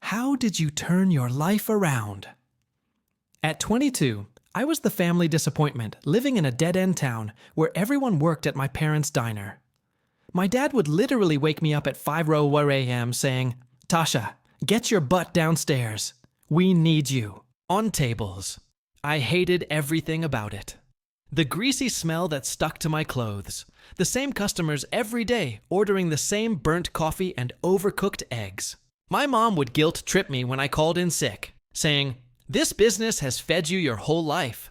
How did you turn your life around? At 22, I was the family disappointment living in a dead-end town where everyone worked at my parents' diner. My dad would literally wake me up at 5:00 a.m. saying, "Tasha, get your butt downstairs. We need you." On tables. I hated everything about it. The greasy smell that stuck to my clothes. The same customers every day ordering the same burnt coffee and overcooked eggs. My mom would guilt trip me when I called in sick, saying, "This business has fed you your whole life."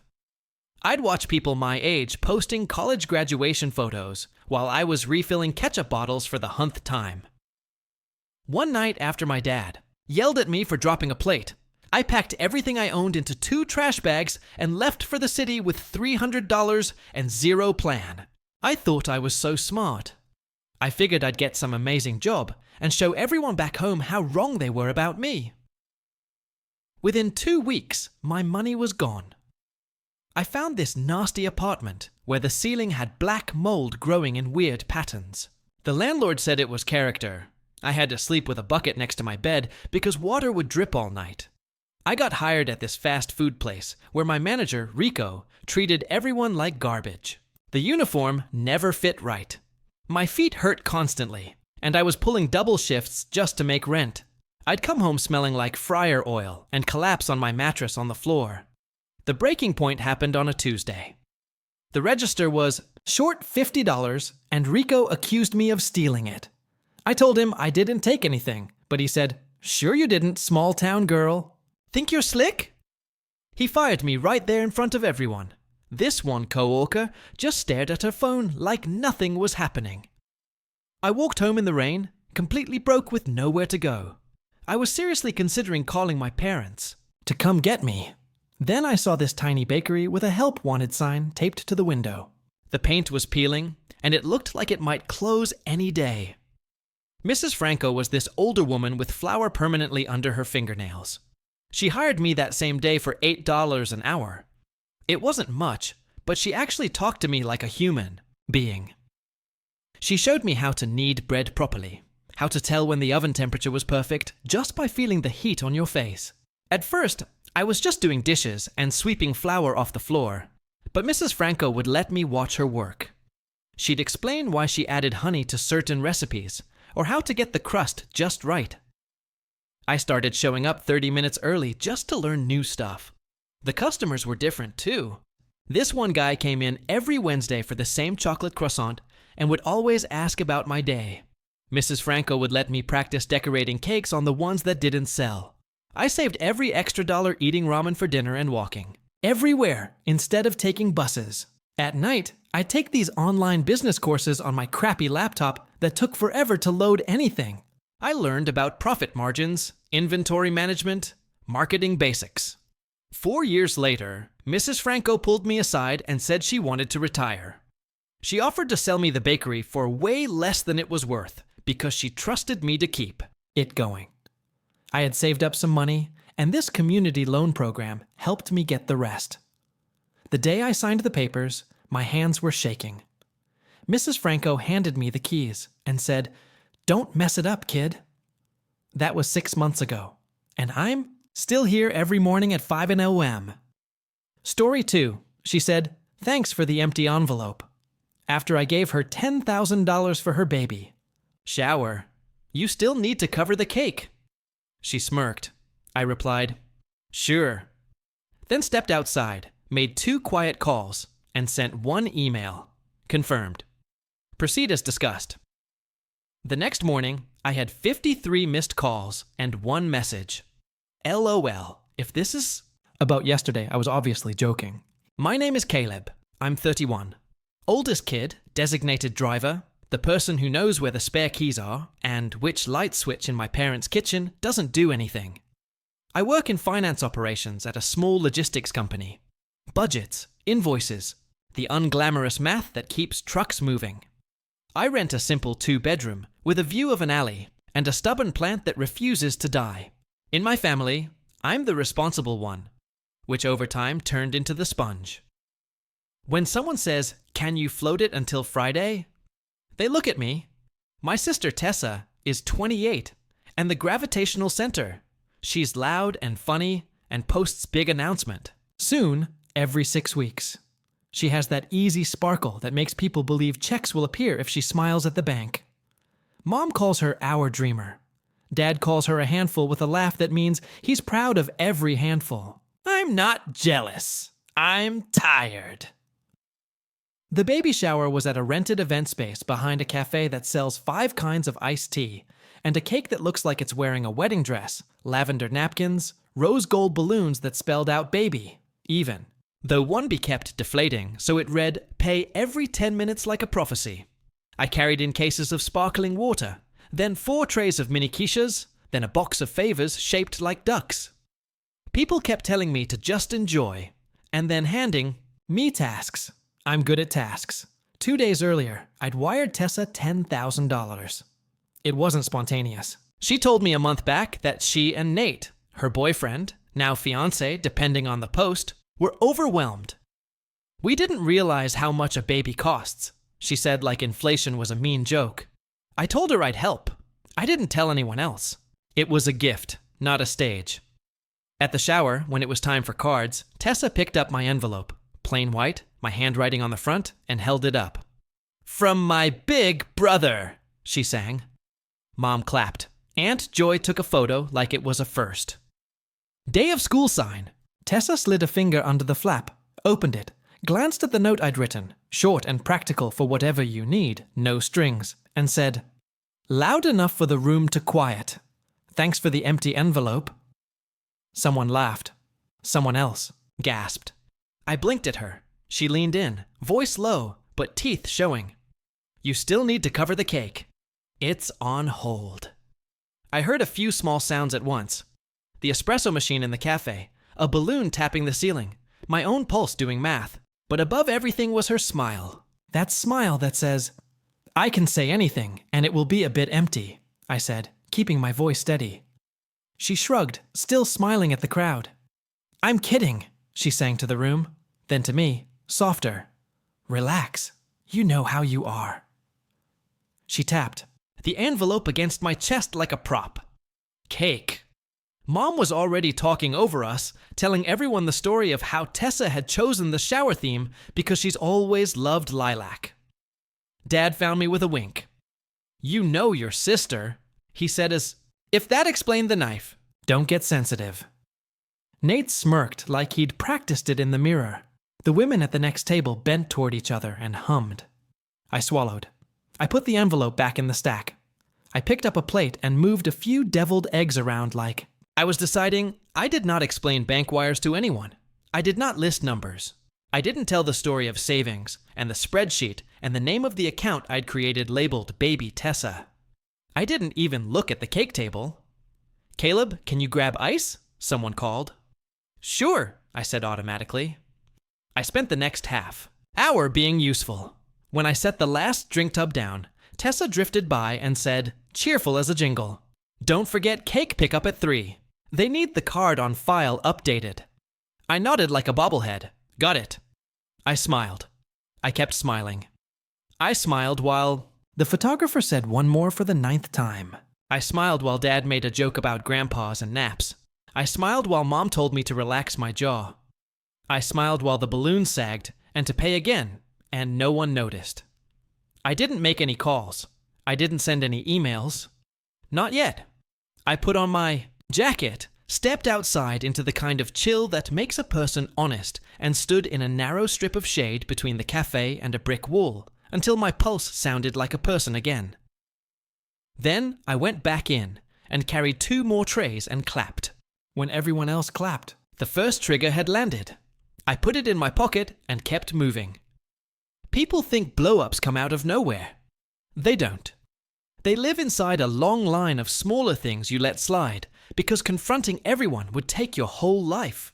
I'd watch people my age posting college graduation photos while I was refilling ketchup bottles for the 100th time. One night after my dad yelled at me for dropping a plate, I packed everything I owned into 2 trash bags and left for the city with $300 and zero plan. I thought I was so smart. I figured I'd get some amazing job and show everyone back home how wrong they were about me. Within 2 weeks, my money was gone. I found this nasty apartment where the ceiling had black mold growing in weird patterns. The landlord said it was character. I had to sleep with a bucket next to my bed because water would drip all night. I got hired at this fast food place where my manager, Rico, treated everyone like garbage. The uniform never fit right. My feet hurt constantly, and I was pulling double shifts just to make rent. I'd come home smelling like fryer oil and collapse on my mattress on the floor. The breaking point happened on a Tuesday. The register was short $50, and Rico accused me of stealing it. I told him I didn't take anything, but he said, "Sure you didn't, small town girl. Think you're slick?" He fired me right there in front of everyone. This one coworker just stared at her phone like nothing was happening. I walked home in the rain, completely broke with nowhere to go. I was seriously considering calling my parents to come get me. Then I saw this tiny bakery with a help wanted sign taped to the window. The paint was peeling, and it looked like it might close any day. Mrs. Franco was this older woman with flour permanently under her fingernails. She hired me that same day for $8 an hour. It wasn't much, but she actually talked to me like a human being. She showed me how to knead bread properly, how to tell when the oven temperature was perfect just by feeling the heat on your face. At first, I was just doing dishes and sweeping flour off the floor, but Mrs. Franco would let me watch her work. She'd explain why she added honey to certain recipes, or how to get the crust just right. I started showing up 30 minutes early just to learn new stuff. The customers were different too. This one guy came in every Wednesday for the same chocolate croissant and would always ask about my day. Mrs. Franco would let me practice decorating cakes on the ones that didn't sell. I saved every extra dollar eating ramen for dinner and walking. Everywhere, instead of taking buses. At night, I'd take these online business courses on my crappy laptop that took forever to load anything. I learned about profit margins, inventory management, marketing basics. 4 years later, Mrs. Franco pulled me aside and said she wanted to retire. She offered to sell me the bakery for way less than it was worth because she trusted me to keep it going. I had saved up some money, and this community loan program helped me get the rest. The day I signed the papers, my hands were shaking. Mrs. Franco handed me the keys and said, "Don't mess it up, kid." That was 6 months ago, and I'm still here every morning at 5 a.m. Story 2, she said, "Thanks for the empty envelope." After I gave her $10,000 for her baby. "Shower. You still need to cover the cake." She smirked. I replied, "Sure." Then stepped outside, made 2 quiet calls, and sent 1 email. Confirmed. Proceed as discussed. The next morning, I had 53 missed calls and 1 message. LOL. If this is about yesterday, I was obviously joking. My name is Caleb. I'm 31. Oldest kid, designated driver, the person who knows where the spare keys are, and which light switch in my parents' kitchen doesn't do anything. I work in finance operations at a small logistics company. Budgets, invoices, the unglamorous math that keeps trucks moving. I rent a simple 2-bedroom with a view of an alley and a stubborn plant that refuses to die. In my family, I'm the responsible one, which over time turned into the sponge. When someone says, "Can you float it until Friday?" they look at me. My sister Tessa is 28 and the gravitational center. She's loud and funny and posts big announcement. Soon, every 6 weeks. She has that easy sparkle that makes people believe checks will appear if she smiles at the bank. Mom calls her our dreamer. Dad calls her a handful with a laugh that means he's proud of every handful. I'm not jealous. I'm tired. The baby shower was at a rented event space behind a cafe that sells 5 kinds of iced tea and a cake that looks like it's wearing a wedding dress, lavender napkins, rose gold balloons that spelled out baby, even. Though one be kept deflating, so it read, pay every 10 minutes like a prophecy. I carried in cases of sparkling water, then 4 trays of mini quiches, then a box of favors shaped like ducks. People kept telling me to just enjoy, and then handing me tasks. I'm good at tasks. 2 days earlier, I'd wired Tessa $10,000. It wasn't spontaneous. She told me a month back that she and Nate, her boyfriend, now fiancé depending on the post, were overwhelmed. We didn't realize how much a baby costs, she said like inflation was a mean joke. I told her I'd help. I didn't tell anyone else. It was a gift, not a stage. At the shower, when it was time for cards, Tessa picked up my envelope, plain white, my handwriting on the front, and held it up. From my big brother, she sang. Mom clapped. Aunt Joy took a photo like it was a first. Day of school sign. Tessa slid a finger under the flap, opened it, glanced at the note I'd written, short and practical for whatever you need, no strings, and said, loud enough for the room to quiet. Thanks for the empty envelope. Someone laughed. Someone else gasped. I blinked at her. She leaned in, voice low, but teeth showing. You still need to cover the cake. It's on hold. I heard a few small sounds at once. The espresso machine in the cafe, a balloon tapping the ceiling, my own pulse doing math. But above everything was her smile. That smile that says, I can say anything, and it will be a bit empty, I said, keeping my voice steady. She shrugged, still smiling at the crowd. I'm kidding, she sang to the room. Then to me, softer. Relax. You know how you are. She tapped, the envelope against my chest like a prop. Cake. Mom was already talking over us, telling everyone the story of how Tessa had chosen the shower theme because she's always loved lilac. Dad found me with a wink. You know your sister, he said as if that explained the knife. Don't get sensitive. Nate smirked like he'd practiced it in the mirror. The women at the next table bent toward each other and hummed. I swallowed. I put the envelope back in the stack. I picked up a plate and moved a few deviled eggs around like I was deciding I did not explain bank wires to anyone. I did not list numbers. I didn't tell the story of savings and the spreadsheet and the name of the account I'd created labeled Baby Tessa. I didn't even look at the cake table. Caleb, can you grab ice? Someone called. Sure, I said automatically. I spent the next hour being useful. When I set the last drink tub down, Tessa drifted by and said, cheerful as a jingle, don't forget cake pickup at 3. They need the card on file updated. I nodded like a bobblehead. Got it. I smiled. I kept smiling. I smiled while the photographer said one more for the 9th time. I smiled while Dad made a joke about grandpas and naps. I smiled while Mom told me to relax my jaw. I smiled while the balloon sagged and to pay again, and no one noticed. I didn't make any calls. I didn't send any emails. Not yet. I put on my jacket, stepped outside into the kind of chill that makes a person honest, and stood in a narrow strip of shade between the cafe and a brick wall until my pulse sounded like a person again. Then I went back in and carried 2 more trays and clapped. When everyone else clapped, the first trigger had landed. I put it in my pocket and kept moving. People think blow-ups come out of nowhere. They don't. They live inside a long line of smaller things you let slide, because confronting everyone would take your whole life.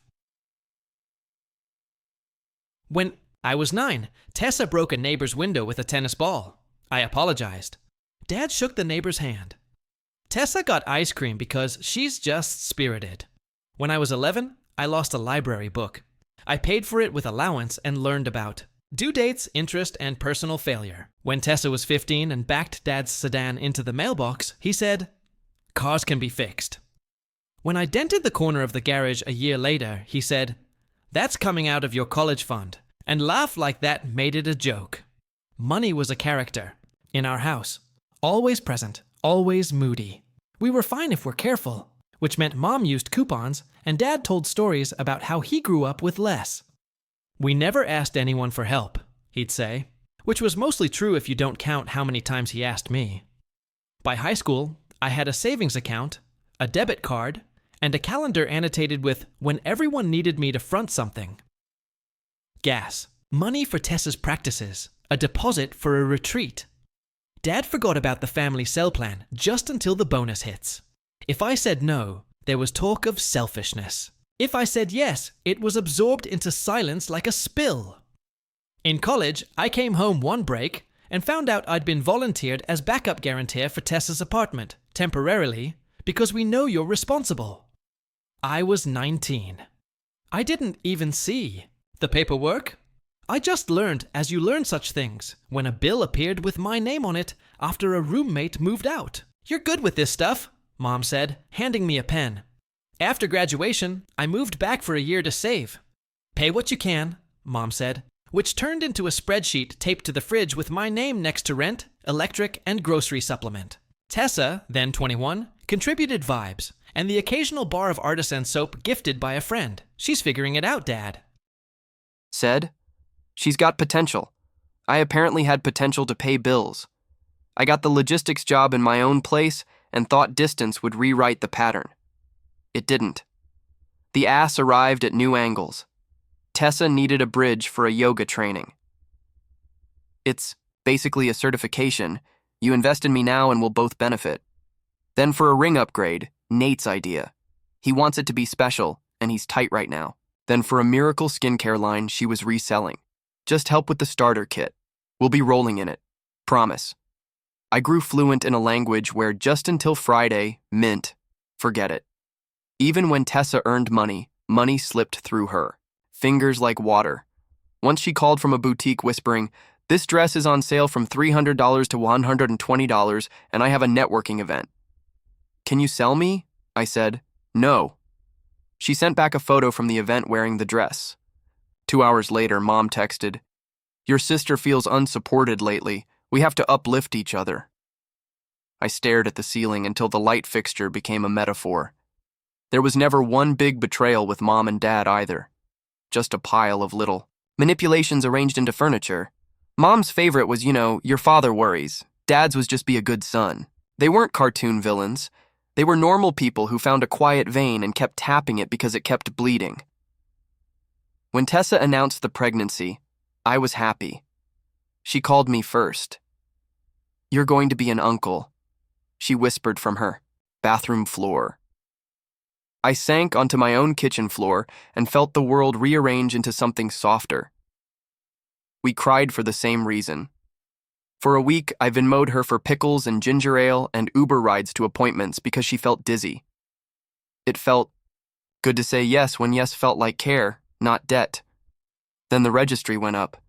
When I was 9, Tessa broke a neighbor's window with a tennis ball. I apologized. Dad shook the neighbor's hand. Tessa got ice cream because she's just spirited. When I was 11, I lost a library book. I paid for it with allowance and learned about due dates, interest, and personal failure. When Tessa was 15 and backed Dad's sedan into the mailbox, he said, cars can be fixed. When I dented the corner of the garage a year later, he said, "That's coming out of your college fund," and laughed like that made it a joke. Money was a character in our house. Always present, always moody. We were fine if we're careful, which meant Mom used coupons and Dad told stories about how he grew up with less. "We never asked anyone for help," he'd say, which was mostly true if you don't count how many times he asked me. By high school, I had a savings account, a debit card, and a calendar annotated with when everyone needed me to front something. Gas, money for Tessa's practices, a deposit for a retreat. Dad forgot about the family cell plan just until the bonus hits. If I said no, there was talk of selfishness. If I said yes, it was absorbed into silence like a spill. In college, I came home one break and found out I'd been volunteered as backup guarantor for Tessa's apartment, temporarily, because we know you're responsible. I was 19. I didn't even see the paperwork. I just learned as you learn such things when a bill appeared with my name on it after a roommate moved out. "You're good with this stuff," Mom said, handing me a pen. After graduation, I moved back for a year to save. "Pay what you can," Mom said, which turned into a spreadsheet taped to the fridge with my name next to rent, electric, and grocery supplement. Tessa, then 21, contributed vibes, and the occasional bar of artisan soap gifted by a friend. "She's figuring it out, Dad." Said, "She's got potential. I apparently had potential to pay bills. I got the logistics job in my own place and thought distance would rewrite the pattern. It didn't. The ass arrived at new angles. Tessa needed a bridge for a yoga training. It's basically a certification. You invest in me now and we'll both benefit. Then for a ring upgrade, Nate's idea. He wants it to be special, and he's tight right now. Then for a miracle skincare line she was reselling. Just help with the starter kit. We'll be rolling in it. Promise." I grew fluent in a language where just until Friday meant forget it. Even when Tessa earned money, money slipped through her. Fingers like water. Once she called from a boutique whispering, "This dress is on sale from $300 to $120 and I have a networking event." "Can you sell me?" I said. "No." She sent back a photo from the event wearing the dress. 2 hours later, Mom texted, "Your sister feels unsupported lately. We have to uplift each other." I stared at the ceiling until the light fixture became a metaphor. There was never one big betrayal with Mom and Dad either. Just a pile of little manipulations arranged into furniture. Mom's favorite was, your father worries. Dad's was just be a good son. They weren't cartoon villains. They were normal people who found a quiet vein and kept tapping it because it kept bleeding. When Tessa announced the pregnancy, I was happy. She called me first. "You're going to be an uncle," she whispered from her bathroom floor. I sank onto my own kitchen floor and felt the world rearrange into something softer. We cried for the same reason. For a week, I Venmo'd her for pickles and ginger ale and Uber rides to appointments because she felt dizzy. It felt good to say yes when yes felt like care, not debt. Then the registry went up.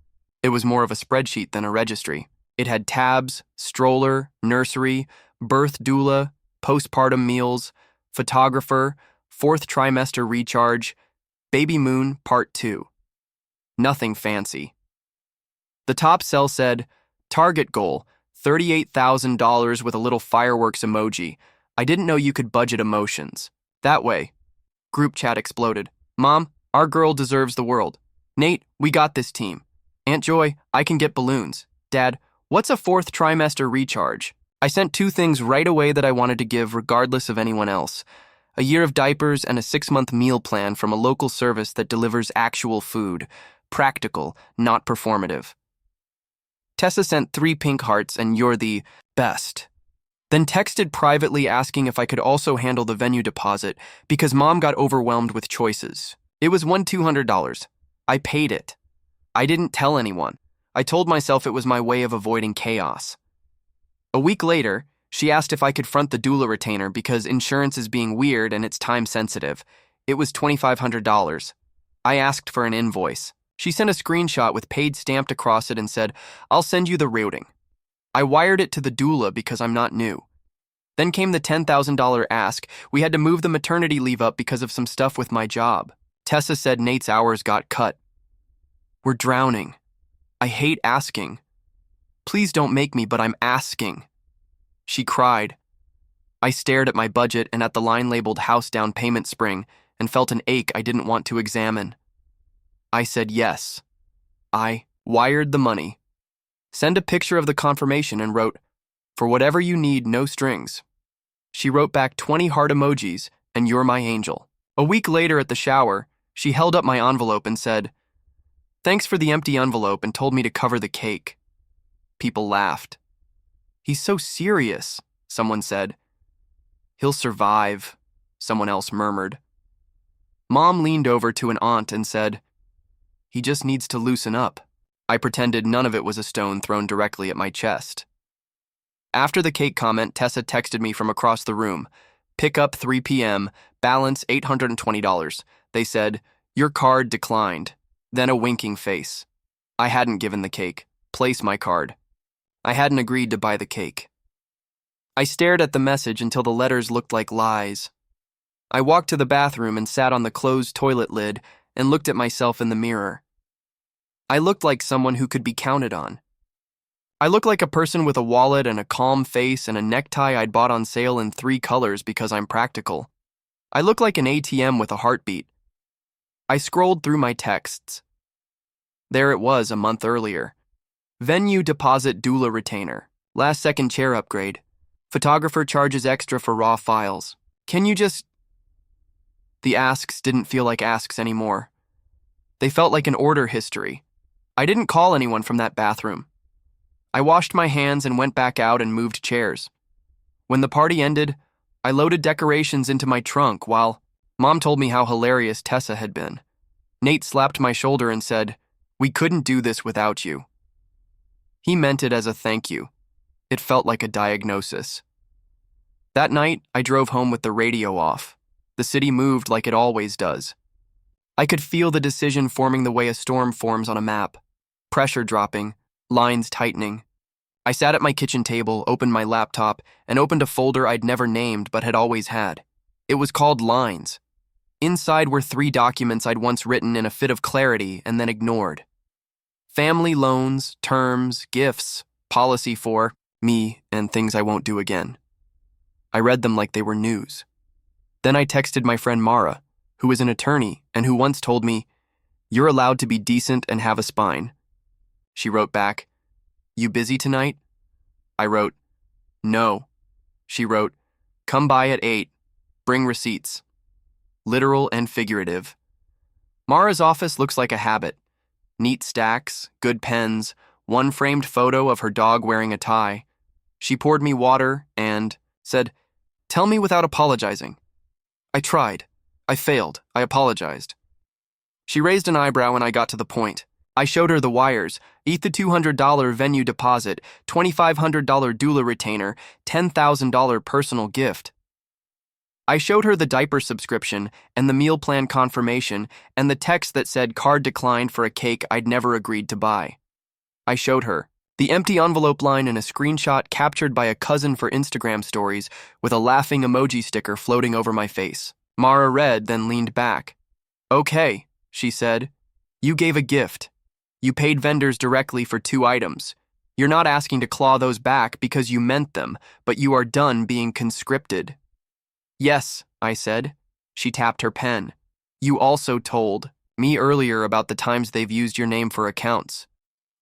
It was more of a spreadsheet than a registry. It had tabs, stroller, nursery, birth doula, postpartum meals, photographer, 4th trimester recharge, baby moon part 2. Nothing fancy. The top cell said, "Target goal, $38,000 with a little fireworks emoji. I didn't know you could budget emotions. That way." Group chat exploded. "Mom, our girl deserves the world. Nate, we got this team. Aunt Joy, I can get balloons. Dad, what's a 4th trimester recharge?" I sent 2 things right away that I wanted to give regardless of anyone else. A year of diapers and a 6-month meal plan from a local service that delivers actual food. Practical, not performative. Tessa sent 3 pink hearts and "You're the best." Then texted privately asking if I could also handle the venue deposit because Mom got overwhelmed with choices. It was $200. I paid it. I didn't tell anyone. I told myself it was my way of avoiding chaos. A week later, she asked if I could front the doula retainer because insurance is being weird and it's time sensitive. It was $2,500. I asked for an invoice. She sent a screenshot with paid stamped across it and said, "I'll send you the routing." I wired it to the doula because I'm not new. Then came the $10,000 ask. We had to move the maternity leave up because of some stuff with my job. Tessa said Nate's hours got cut. We're drowning. I hate asking. Please don't make me, but I'm asking. She cried. I stared at my budget and at the line labeled house down payment spring and felt an ache I didn't want to examine. I said yes. I wired the money. Send a picture of the confirmation and wrote, "For whatever you need, no strings." She wrote back 20 heart emojis and "You're my angel." A week later at the shower, she held up my envelope and said, "Thanks for the empty envelope," and told me to cover the cake. People laughed. "He's so serious," someone said. "He'll survive," someone else murmured. Mom leaned over to an aunt and said, "He just needs to loosen up." I pretended none of it was a stone thrown directly at my chest. After the cake comment, Tessa texted me from across the room. "Pick up 3 p.m., balance $820. They said, your card declined." Then a winking face. I hadn't given the cake. Place my card. I hadn't agreed to buy the cake. I stared at the message until the letters looked like lies. I walked to the bathroom and sat on the closed toilet lid and looked at myself in the mirror. I looked like someone who could be counted on. I looked like a person with a wallet and a calm face and a necktie I'd bought on sale in 3 colors because I'm practical. I looked like an ATM with a heartbeat. I scrolled through my texts. There it was a month earlier. Venue deposit doula retainer. Last second chair upgrade. Photographer charges extra for raw files. Can you just... The asks didn't feel like asks anymore. They felt like an order history. I didn't call anyone from that bathroom. I washed my hands and went back out and moved chairs. When the party ended, I loaded decorations into my trunk while Mom told me how hilarious Tessa had been. Nate slapped my shoulder and said, "We couldn't do this without you." He meant it as a thank you. It felt like a diagnosis. That night, I drove home with the radio off. The city moved like it always does. I could feel the decision forming the way a storm forms on a map. Pressure dropping, lines tightening. I sat at my kitchen table, opened my laptop, and opened a folder I'd never named but had always had. It was called Lines. Inside were 3 documents I'd once written in a fit of clarity and then ignored. Family loans, terms, gifts, policy for me, and things I won't do again. I read them like they were news. Then I texted my friend Mara, who is an attorney and who once told me, "You're allowed to be decent and have a spine." She wrote back, "You busy tonight?" I wrote, "No." She wrote, "Come by at 8. Bring receipts." Literal and figurative. Mara's office looks like a habit. Neat stacks, good pens, one framed photo of her dog wearing a tie. She poured me water and said, "Tell me without apologizing." I tried. I failed. I apologized. She raised an eyebrow and I got to the point. I showed her the wires, eat the $200 venue deposit, $2,500 doula retainer, $10,000 personal gift. I showed her the diaper subscription and the meal plan confirmation and the text that said card declined for a cake I'd never agreed to buy. I showed her the empty envelope line and a screenshot captured by a cousin for Instagram stories with a laughing emoji sticker floating over my face. Mara read, then leaned back. "Okay," she said. "You gave a gift. You paid vendors directly for 2 items. You're not asking to claw those back because you meant them, but you are done being conscripted." "Yes," I said. She tapped her pen. "You also told me earlier about the times they've used your name for accounts.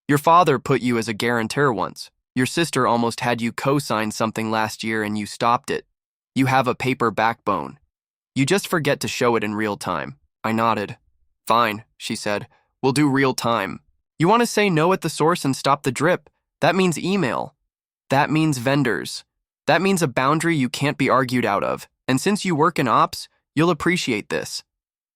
Your father put you as a guarantor once. Your sister almost had you co-sign something last year and you stopped it. You have a paper backbone. You just forget to show it in real time." I nodded. "Fine," she said. "We'll do real time. You want to say no at the source and stop the drip? That means email. That means vendors. That means a boundary you can't be argued out of. And since you work in ops, you'll appreciate this.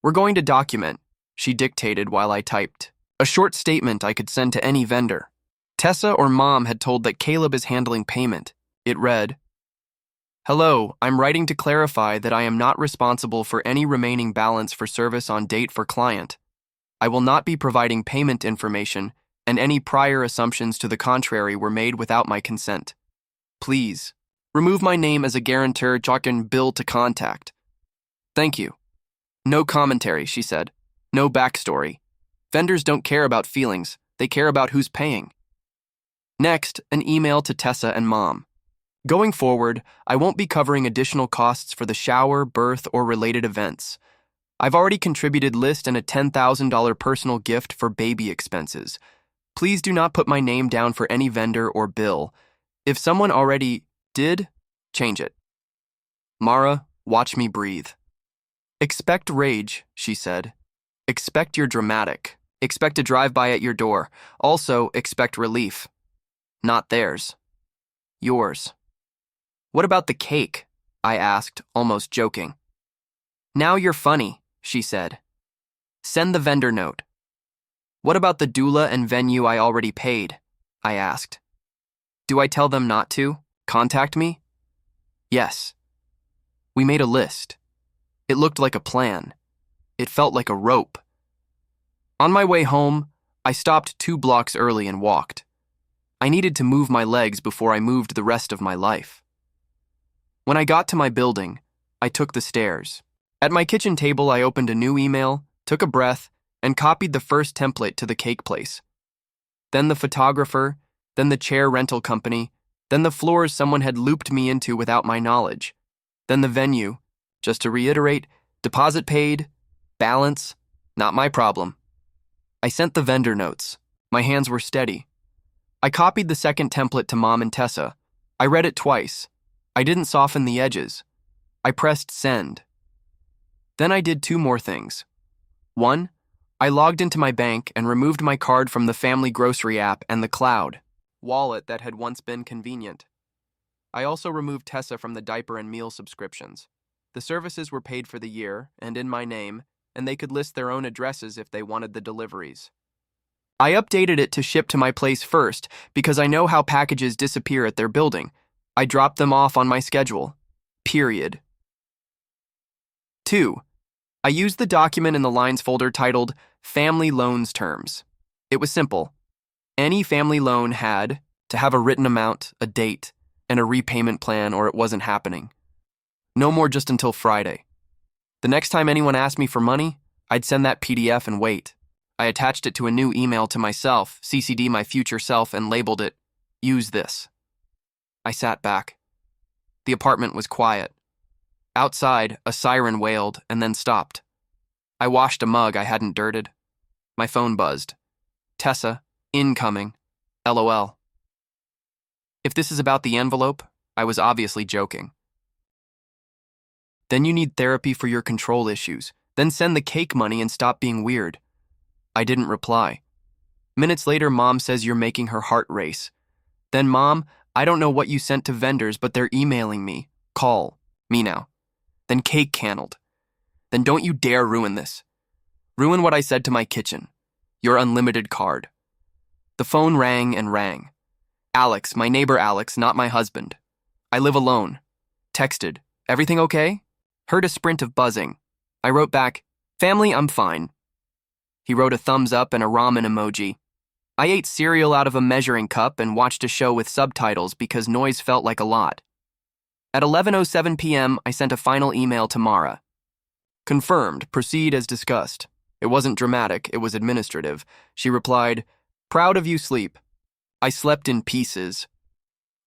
We're going to document," she dictated while I typed. A short statement I could send to any vendor. Tessa or Mom had told that Caleb is handling payment. It read, "Hello, I'm writing to clarify that I am not responsible for any remaining balance for service on date for client. I will not be providing payment information, and any prior assumptions to the contrary were made without my consent. Please, Remove my name as a guarantor, jokin bill to contact. Thank you. No commentary, she said. No backstory. Vendors don't care about feelings. They care about who's paying. Next, an email to Tessa and Mom. Going forward, I won't be covering additional costs for the shower, birth, or related events. I've already contributed list and a $10,000 personal gift for baby expenses. Please do not put my name down for any vendor or bill. If someone already did, change it. Mara, watch me breathe. Expect rage, she said. Expect you're dramatic. Expect a drive-by at your door. Also, expect relief. Not theirs. Yours. What about the cake? I asked, almost joking. Now you're funny, she said. Send the vendor note. What about the doula and venue I already paid? I asked. Do I tell them not to? Contact me? Yes. We made a list. It looked like a plan. It felt like a rope. On my way home, I stopped 2 blocks early and walked. I needed to move my legs before I moved the rest of my life. When I got to my building, I took the stairs. At my kitchen table, I opened a new email, took a breath, and copied the first template to the cake place. Then the photographer, then the chair rental company, then the floors someone had looped me into without my knowledge, then the venue. Just to reiterate, deposit paid, balance, not my problem. I sent the vendor notes. My hands were steady. I copied the second template to Mom and Tessa. I read it twice. I didn't soften the edges. I pressed send. Then I did 2 more things. 1, I logged into my bank and removed my card from the family grocery app and the cloud wallet that had once been convenient. I also removed Tessa from the diaper and meal subscriptions. The services were paid for the year and in my name, and they could list their own addresses if they wanted the deliveries. I updated it to ship to my place first because I know how packages disappear at their building. I dropped them off on my schedule. Period. 2. I used the document in the lines folder titled Family Loans Terms. It was simple. Any family loan had to have a written amount, a date, and a repayment plan or it wasn't happening. No more just until Friday. The next time anyone asked me for money, I'd send that PDF and wait. I attached it to a new email to myself, CC'd my future self, and labeled it, Use this. I sat back. The apartment was quiet. Outside, a siren wailed and then stopped. I washed a mug I hadn't dirted. My phone buzzed. Tessa, incoming, LOL. If this is about the envelope, I was obviously joking. Then you need therapy for your control issues. Then send the cake money and stop being weird. I didn't reply. Minutes later, Mom says you're making her heart race. Then, Mom, I don't know what you sent to vendors, but they're emailing me. Call. Me now. Then cake canned. Then don't you dare ruin this. Ruin what I said to my kitchen. Your unlimited card. The phone rang and rang. Alex, my neighbor Alex, not my husband. I live alone. Texted, everything okay? Heard a sprint of buzzing. I wrote back, family, I'm fine. He wrote a thumbs up and a ramen emoji. I ate cereal out of a measuring cup and watched a show with subtitles because noise felt like a lot. At 11:07 p.m., I sent a final email to Mara. Confirmed, proceed as discussed. It wasn't dramatic, it was administrative. She replied, proud of you, sleep. I slept in pieces.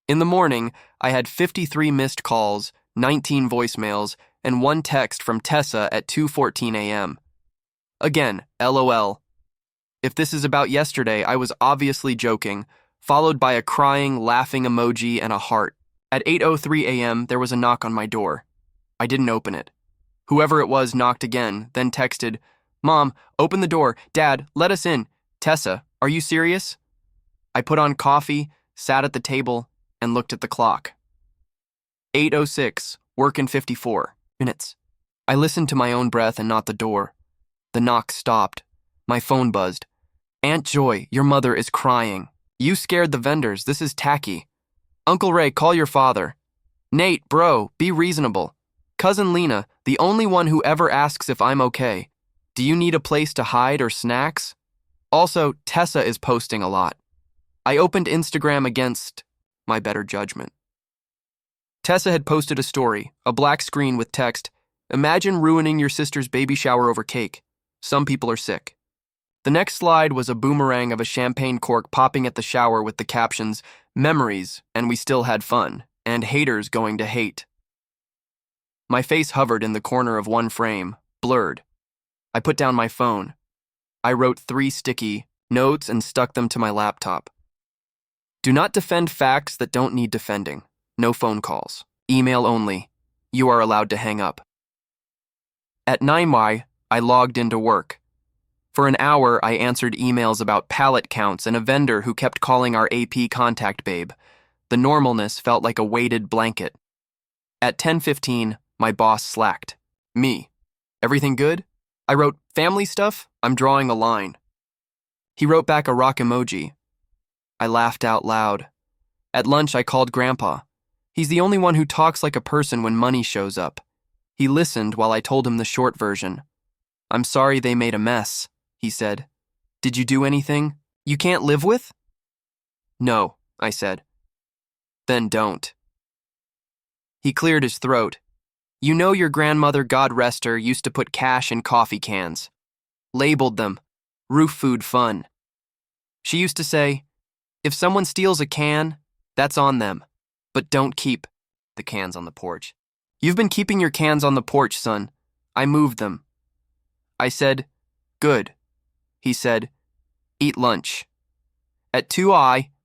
In the morning, I had 53 missed calls, 19 voicemails, and 1 text from Tessa at 2:14 a.m. Again, LOL. If this is about yesterday, I was obviously joking, followed by a crying, laughing emoji and a heart. At 8:03 a.m., there was a knock on my door. I didn't open it. Whoever it was knocked again, then texted, Mom, open the door. Dad, let us in. Tessa, are you serious? I put on coffee, sat at the table, and looked at the clock. 8:06, work in 54 minutes. I listened to my own breath and not the door. The knock stopped. My phone buzzed. Aunt Joy, your mother is crying. You scared the vendors. This is tacky. Uncle Ray, call your father. Nate, bro, be reasonable. Cousin Lena, the only one who ever asks if I'm okay. Do you need a place to hide or snacks? Also, Tessa is posting a lot. I opened Instagram against my better judgment. Tessa had posted a story, a black screen with text, "Imagine ruining your sister's baby shower over cake. Some people are sick." The next slide was a boomerang of a champagne cork popping at the shower with the captions, "Memories, and we still had fun," and "Haters going to hate." My face hovered in the corner of one frame, blurred. I put down my phone. I wrote 3 sticky notes and stuck them to my laptop. Do not defend facts that don't need defending. No phone calls. Email only. You are allowed to hang up. At 9 I logged into work. For an hour, I answered emails about pallet counts and a vendor who kept calling our AP contact babe. The normalness felt like a weighted blanket. At 10:15, my boss slacked. Me. "Everything good?" I wrote, "Family stuff? I'm drawing a line." He wrote back a rock emoji. I laughed out loud. At lunch, I called Grandpa. He's the only one who talks like a person when money shows up. He listened while I told him the short version. "I'm sorry they made a mess," he said. "Did you do anything you can't live with?" "No," I said. "Then don't." He cleared his throat. "You know your grandmother, God rest her, used to put cash in coffee cans. Labeled them, roof food fun. She used to say, if someone steals a can, that's on them, but don't keep the cans on the porch. You've been keeping your cans on the porch, son. I moved them." I said, "Good." He said, "Eat lunch." At 2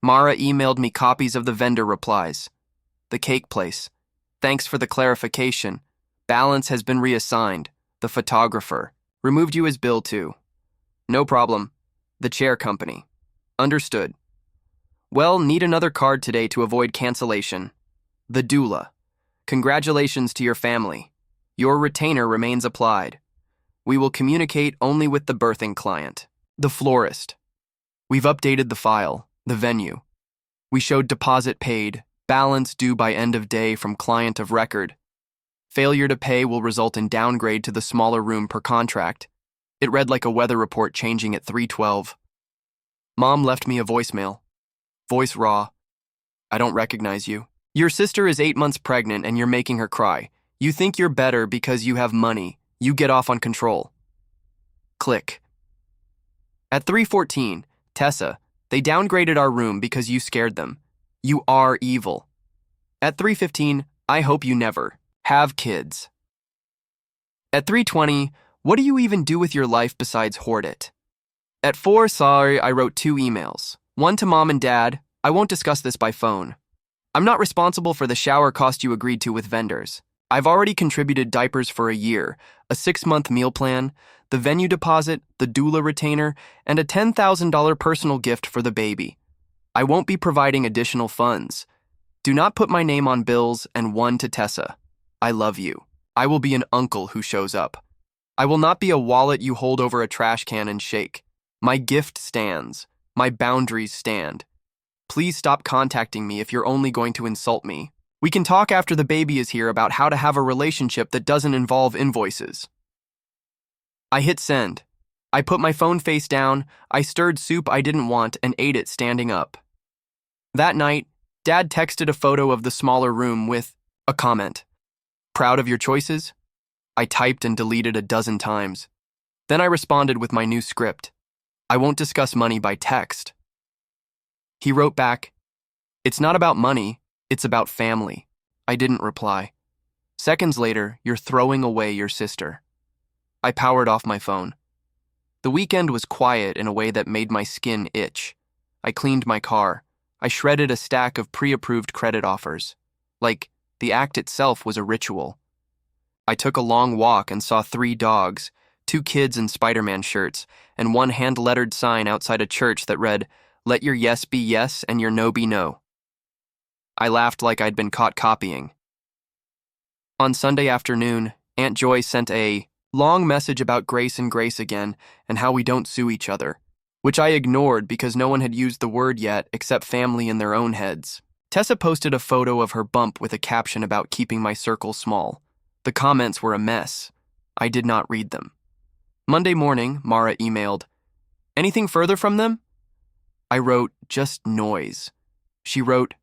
Mara emailed me copies of the vendor replies. The cake place. "Thanks for the clarification. Balance has been reassigned. The photographer. Removed you as bill too." "No problem. The chair company." "Understood." "Well, need another card today to avoid cancellation." The doula. "Congratulations to your family. Your retainer remains applied. We will communicate only with the birthing client." The florist. "We've updated the file, the venue. We showed deposit paid, balance due by end of day from client of record. Failure to pay will result in downgrade to the smaller room per contract." It read like a weather report changing at 3:12. Mom left me a voicemail. Voice raw. "I don't recognize you. Your sister is 8 months pregnant and you're making her cry. You think you're better because you have money. You get off on control." Click. At 3:14, Tessa, "They downgraded our room because you scared them. You are evil." At 3:15, "I hope you never have kids." At 3:20, "What do you even do with your life besides hoard it?" At 4, sorry, I wrote 2 emails. One to Mom and Dad. I won't discuss this by phone. I'm not responsible for the shower cost you agreed to with vendors. I've already contributed diapers for a year, a 6-month meal plan, the venue deposit, the doula retainer, and a $10,000 personal gift for the baby. I won't be providing additional funds. Do not put my name on bills, and one to Tessa. I love you. I will be an uncle who shows up. I will not be a wallet you hold over a trash can and shake. My gift stands. My boundaries stand. Please stop contacting me if you're only going to insult me. We can talk after the baby is here about how to have a relationship that doesn't involve invoices. I hit send. I put my phone face down, I stirred soup I didn't want and ate it standing up. That night, Dad texted a photo of the smaller room with a comment. "Proud of your choices?" I typed and deleted a dozen times. Then I responded with my new script. "I won't discuss money by text." He wrote back, "It's not about money, it's about family." I didn't reply. Seconds later, "You're throwing away your sister." I powered off my phone. The weekend was quiet in a way that made my skin itch. I cleaned my car. I shredded a stack of pre-approved credit offers. Like, the act itself was a ritual. I took a long walk and saw 3 dogs, 2 kids in Spider-Man shirts, and one hand-lettered sign outside a church that read, "Let your yes be yes and your no be no." I laughed like I'd been caught copying. On Sunday afternoon, Aunt Joy sent a long message about Grace and Grace again and how we don't sue each other, which I ignored because no one had used the word yet except family in their own heads. Tessa posted a photo of her bump with a caption about keeping my circle small. The comments were a mess. I did not read them. Monday morning, Mara emailed, "Anything further from them?" I wrote, "Just noise." She wrote,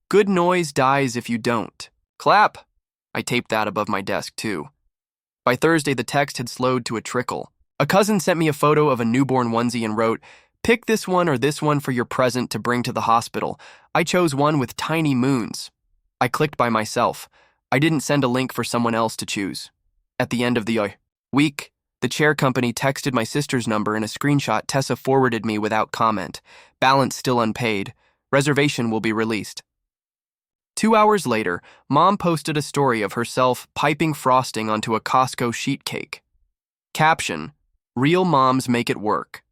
Good noise dies if you don't. Clap! I taped that above my desk, too. By Thursday, the text had slowed to a trickle. A cousin sent me a photo of a newborn onesie and wrote, "Pick this one or this one for your present to bring to the hospital." I chose one with tiny moons. I clicked by myself. I didn't send a link for someone else to choose. At the end of the week, the chair company texted my sister's number and a screenshot Tessa forwarded me without comment. Balance still unpaid. Reservation will be released. 2 hours later, Mom posted a story of herself piping frosting onto a Costco sheet cake. Caption, "Real moms make it work."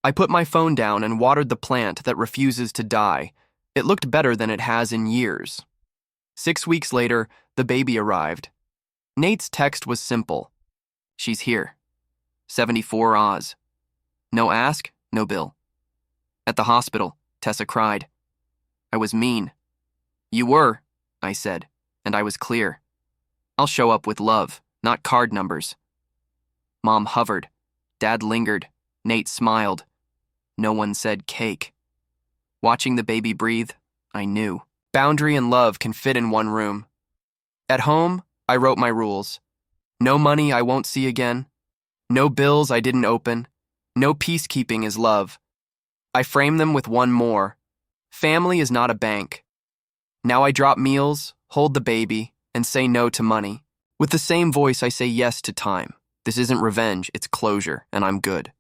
I put my phone down and watered the plant that refuses to die. It looked better than it has in years. 6 weeks later, the baby arrived. Nate's text was simple. "She's here. 74 Oz. No ask, no bill." At the hospital, Tessa cried. I was mean. "You were," I said, and I was clear. "I'll show up with love, not card numbers." Mom hovered. Dad lingered. Nate smiled. No one said cake. Watching the baby breathe, I knew. Boundary and love can fit in one room. At home, I wrote my rules. No money I won't see again. No bills I didn't open. No peacekeeping is love. I frame them with one more. Family is not a bank. Now I drop meals, hold the baby, and say no to money. With the same voice, I say yes to time. This isn't revenge, it's closure, and I'm good.